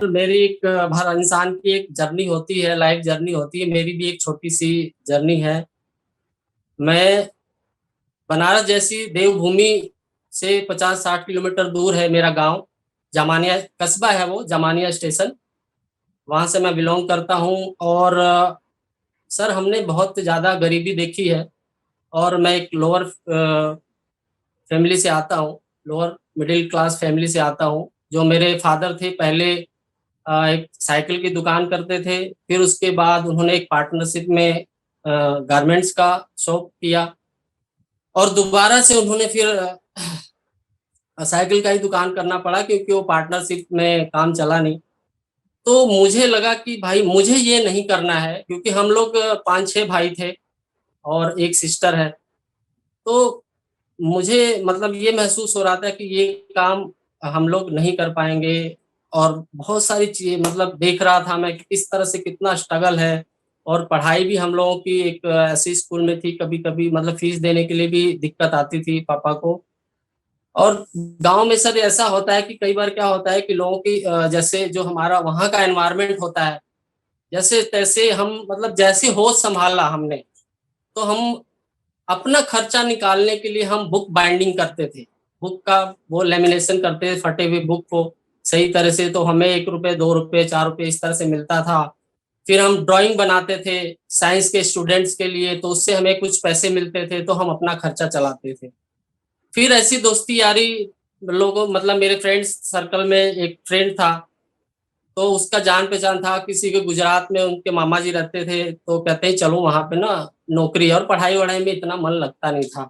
मेरी एक हर इंसान की एक जर्नी होती है, लाइफ जर्नी होती है। मेरी भी एक छोटी-सी जर्नी है। मैं बनारस जैसी देवभूमि से 50-60 किलोमीटर दूर है मेरा गाँव। जामानिया कस्बा है वो, जामानिया स्टेशन। वहाँ से मैं बिलॉन्ग करता हूँ और सर हमने बहुत ज़्यादा गरीबी देखी है और मैं एक लोअर फैमिली से आता हूँ, लोअर मिडिल क्लास फैमिली से आता हूँ। जो मेरे फादर थे पहले एक साइकिल की दुकान करते थे, फिर उसके बाद उन्होंने एक पार्टनरशिप में गारमेंट्स का शॉप किया और दोबारा से उन्होंने फिर साइकिल का ही दुकान करना पड़ा क्योंकि वो पार्टनरशिप में काम चला नहीं। तो मुझे लगा कि भाई मुझे ये नहीं करना है क्योंकि हम लोग 5-6 भाई थे और एक सिस्टर है। तो मुझे मतलब ये महसूस हो रहा था कि ये काम हम लोग नहीं कर पाएँगे और बहुत सारी चीज़ें मतलब देख रहा था मैं कि किस तरह से कितना स्ट्रगल है और पढ़ाई भी हम लोगों की एक ऐसी स्कूल में थी कभी-कभी मतलब फ़ीस देने के लिए भी दिक्कत आती थी पापा को। और गाँव में सर ऐसा होता है कि कई बार क्या होता है कि लोगों की जैसे जो हमारा वहाँ का एनवायरनमेंट होता है, जैसे-तैसे हम मतलब जैसे होश सँभाला हमने, तो हम अपना खर्चा निकालने के लिए हम बुक बाइंडिंग करते थे। बुक का वो लैमिनेशन करते थे फटे हुए बुक को सही तरह से तो हमें ₹1 ₹2 ₹4 इस तरह से मिलता था। फिर हम ड्राइंग बनाते थे साइंस के स्टूडेंट्स के लिए तो उससे हमें कुछ पैसे मिलते थे तो हम अपना खर्चा चलाते थे। फिर ऐसी दोस्ती यारी लोगों मतलब मेरे फ्रेंड्स सर्कल में एक फ्रेंड था तो उसका जान-पहचान था किसी के गुजरात में उनके मामा जी रहते थे, तो कहते हैं चलो वहाँ पे ना नौकरी है और पढ़ाई-वढ़ाई में इतना मन लगता नहीं था।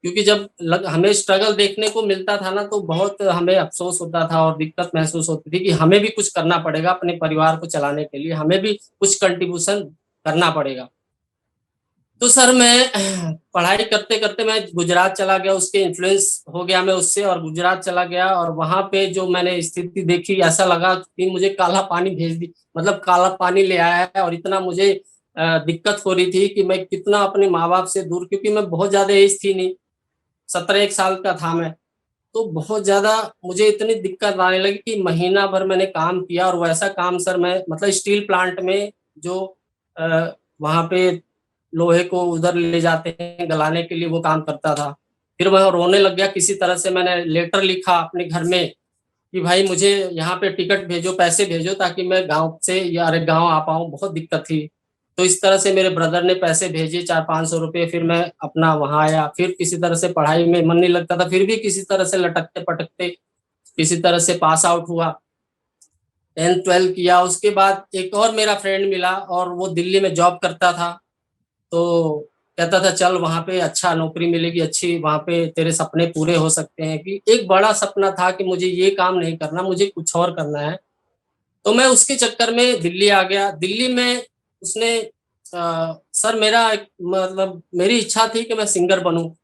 क्योंकि जब लग हमें स्ट्रगल देखने को मिलता था ना तो बहुत हमें अफ़सोस होता था और दिक्कत महसूस होती थी कि हमें भी कुछ करना पड़ेगा अपने परिवार को चलाने के लिए, हमें भी कुछ कंट्रीब्यूशन करना पड़ेगा। तो सर मैं पढ़ाई करते-करते मैं गुजरात चला गया, उसके इन्फ्लुएंस हो गया मैं उससे और गुजरात चला गया और वहाँ पे जो मैंने स्थिति देखी ऐसा लगा कि मुझे काला पानी भेज दी मतलब काला पानी ले आया है और इतना मुझे दिक्कत हो रही थी कि मैं कितना अपने माँ-बाप से दूर क्योंकि मैं बहुत ज़्यादा एज थी नहीं, 17 एक साल का था मैं। तो बहुत ज़्यादा मुझे इतनी दिक्कत आने लगी कि महीना भर मैंने काम किया और वैसा काम सर मैं मतलब स्टील प्लांट में जो वहाँ पे लोहे को उधर ले जाते हैं गलाने के लिए वो काम करता था। फिर मैं रोने लग गया किसी तरह से मैंने लेटर लिखा अपने घर में कि भाई मुझे यहाँ पे टिकट भेजो, पैसे भेजो ताकि मैं गाँव से या अरे गाँव आ पाऊँ, बहुत दिक्कत थी। तो इस तरह से मेरे ब्रदर ने पैसे भेजे 400-500 फिर मैं अपना वहाँ आया, फिर किसी तरह से पढ़ाई में मन नहीं लगता था, फिर भी किसी तरह से लटकते-पटकते किसी तरह से पास आउट हुआ। 10th-12th किया, उसके बाद एक और मेरा फ्रेंड मिला और वो दिल्ली में जॉब करता था। तो कहता था चल वहाँ पे अच्छा नौकरी मिलेगी अच्छी, वहाँ पे तेरे सपने पूरे हो सकते हैं कि एक बड़ा सपना था कि मुझे ये काम नहीं करना, मुझे कुछ और करना है। तो मैं उसके चक्कर में दिल्ली आ गया। दिल्ली में उसने सर मेरा एक मतलब मेरी इच्छा थी कि मैं सिंगर बनूँ।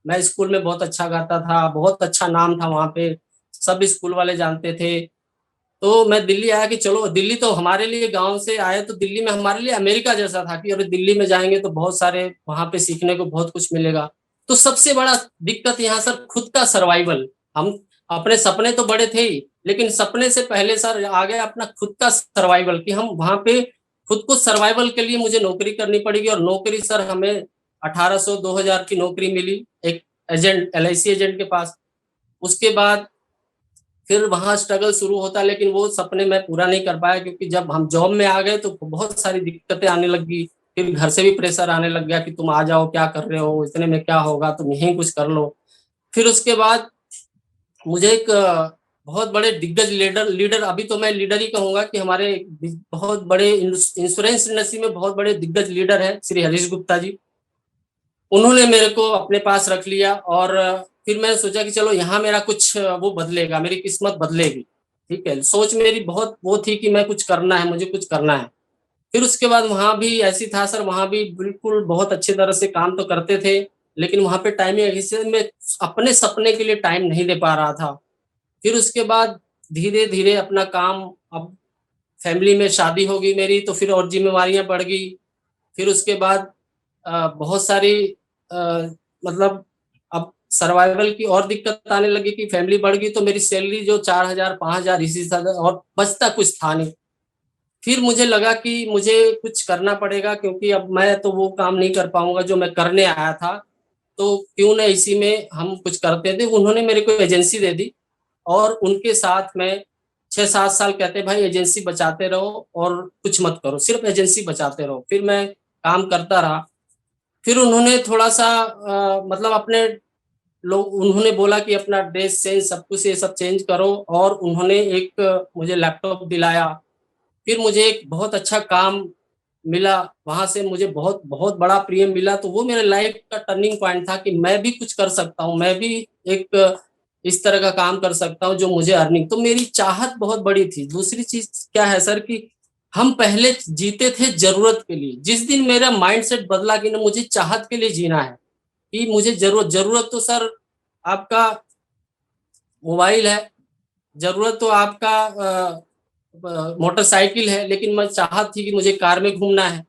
मैं स्कूल में बहुत अच्छा गाता था, बहुत अच्छा नाम था वहाँ पे, सब स्कूल वाले जानते थे। तो मैं दिल्ली आया कि चलो दिल्ली तो हमारे लिए गाँव से आए तो दिल्ली में हमारे लिए अमेरिका जैसा था कि अरे दिल्ली में जाएँगे तो बहुत सारे वहाँ पे सीखने को बहुत कुछ मिलेगा। तो सबसे बड़ा दिक्कत यहाँ सर खुद का सर्वाइवल। हम अपने सपने तो बड़े थे ही, लेकिन सपने से पहले सर आ गया अपना खुद का सर्वाइवल कि हम वहाँ पे खुद को सर्वाइवल के लिए मुझे नौकरी करनी पड़ेगी और नौकरी सर हमें 1800 2000 की नौकरी मिली, एक एजेंट एलआईसी एजेंट के पास। उसके बाद फिर वहाँ स्ट्रगल शुरू होता है लेकिन वो सपने मैं पूरा नहीं कर पाया क्योंकि जब हम जॉब में आ गए तो बहुत सारी दिक्कतें आने लगी। फिर घर से भी प्रेशर आने लग गया कि तुम आ जाओ, क्या कर रहे हो? इतने में क्या होगा? तुम यहीं कुछ कर लो। फिर उसके बाद मुझे एक बहुत बड़े दिग्गज लीडर लीडर अभी तो मैं लीडर ही कहूँगा कि हमारे बहुत बड़े इंश्योरेंस इंडस्ट्री में बहुत बड़े दिग्गज लीडर हैं, श्री हरीश गुप्ता जी। उन्होंने मेरे को अपने पास रख लिया और फिर मैंने सोचा कि चलो यहाँ मेरा कुछ वो बदलेगा, मेरी किस्मत बदलेगी, ठीक है? सोच मेरी बहुत वो थी कि मैं कुछ करना है, मुझे कुछ करना है। फिर उसके बाद वहाँ भी ऐसे था सर, वहाँ भी बिल्कुल बहुत अच्छी तरह से काम तो करते थे, लेकिन वहाँ पे टाइमिंग ऐसे मैं अपने सपने के लिए टाइम नहीं दे पा रहा था। फिर उसके बाद धीरे-धीरे अपना काम अब फैमिली में शादी हो गई मेरी, तो फिर और ज़िम्मेवारियाँ बढ़ गई। फिर उसके बाद बहुत सारी अ, मतलब अब सर्वाइवल की और दिक्कत आने लगी कि फैमिली बढ़ गई तो मेरी सैलरी जो 4000 5000 इसी से और बचता कुछ था नहीं। फिर मुझे लगा कि मुझे कुछ करना पड़ेगा क्योंकि अब मैं तो वो काम नहीं कर पाऊँगा जो मैं करने आया था, तो क्यों ना इसी में हम कुछ करते थे। उन्होंने मेरे को एजेंसी दे दी और उनके साथ मैं 6-7 साल कहते भाई एजेंसी बचाते रहो और कुछ मत करो, सिर्फ़ एजेंसी बचाते रहो। फिर मैं काम करता रहा। फिर उन्होंने थोड़ा-सा मतलब अपने लोग उन्होंने बोला कि अपना ड्रेस सेंस सब कुछ ये सब चेंज करो और उन्होंने एक मुझे लैपटॉप दिलाया। फिर मुझे एक बहुत अच्छा काम मिला, वहाँ से मुझे बहुत बहुत बड़ा प्रिय मिला, तो वो मेरे लाइफ़ का टर्निंग पॉइंट था कि मैं भी कुछ कर सकता हूँ, मैं भी एक इस तरह का काम कर सकता हूँ जो मुझे अर्निंग तो मेरी चाहत बहुत बड़ी थी। दूसरी चीज़ क्या है सर कि हम पहले जीते थे ज़रूरत के लिए, जिस दिन मेरा माइंडसेट बदला कि ना मुझे चाहत के लिए जीना है, कि मुझे ज़रूरत तो सर आपका मोबाइल है, ज़रूरत तो आपका मोटरसाइकिल है, लेकिन मैं चाहत थी कि मुझे कार में घूमना है।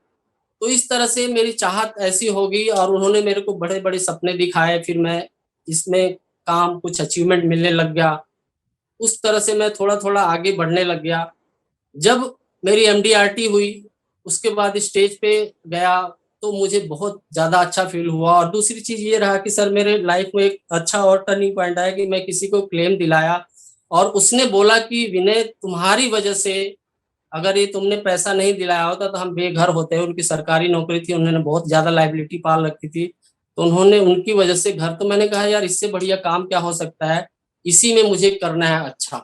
तो इस तरह से मेरी चाहत ऐसी हो गई और उन्होंने मेरे को बड़े-बड़े सपने दिखाए, फिर मैं इसमें काम कुछ अचीवमेंट मिलने लग गया। उस तरह से मैं थोड़ा-थोड़ा आगे बढ़ने लग गया। जब मेरी एमडीआरटी हुई, उसके बाद स्टेज पे गया, तो मुझे बहुत ज़्यादा अच्छा फ़ील हुआ और दूसरी चीज़ ये रहा कि सर मेरे लाइफ़ में एक अच्छा और टर्निंग पॉइंट आया कि मैं किसी को क्लेम दिलाया और उसने बोला कि विनय तुम्हारी वज़ह से अगर ये तुमने पैसा नहीं दिलाया होता तो हम बेघर होते। उनकी सरकारी नौकरी थी, उन्होंने बहुत ज़्यादा लायबिलिटी पाल रखी थी। तो उन्होंने उनकी वज़ह से घर तो मैंने कहा यार इससे बढ़िया काम क्या हो सकता है, इसी में मुझे करना है अच्छा।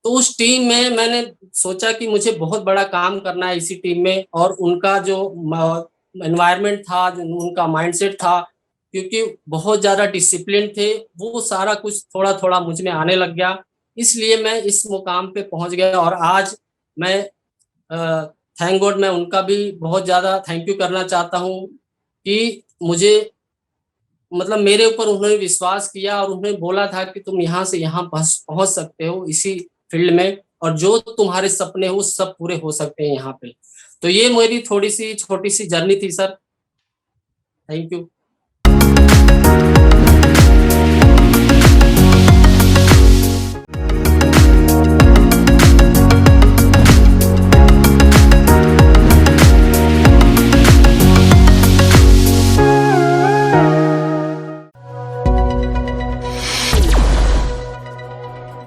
तो उस टीम में मैंने सोचा कि मुझे बहुत बड़ा काम करना है इसी टीम में और उनका जो एनवायरनमेंट था, जो उनका माइंडसेट था, क्योंकि बहुत ज़्यादा डिसिप्लिन थे, वो सारा कुछ थोड़ा-थोड़ा मुझ में आने लग गया। इसलिए मैं इस मुकाम पे पहुँच गया और आज मैं थैंक गॉड मैं उनका भी बहुत ज़्यादा थैंक यू करना चाहता हूँ कि मुझे मतलब मेरे ऊपर उन्होंने विश्वास किया और उन्होंने बोला था कि तुम यहाँ से यहाँ पहुँच पहुँच सकते हो इसी फ़ील्ड में और जो तुम्हारे सपने हैं वो सब पूरे हो सकते हैं यहाँ पे। तो ये मेरी थोड़ी-सी छोटी-सी जर्नी थी सर। Thank you.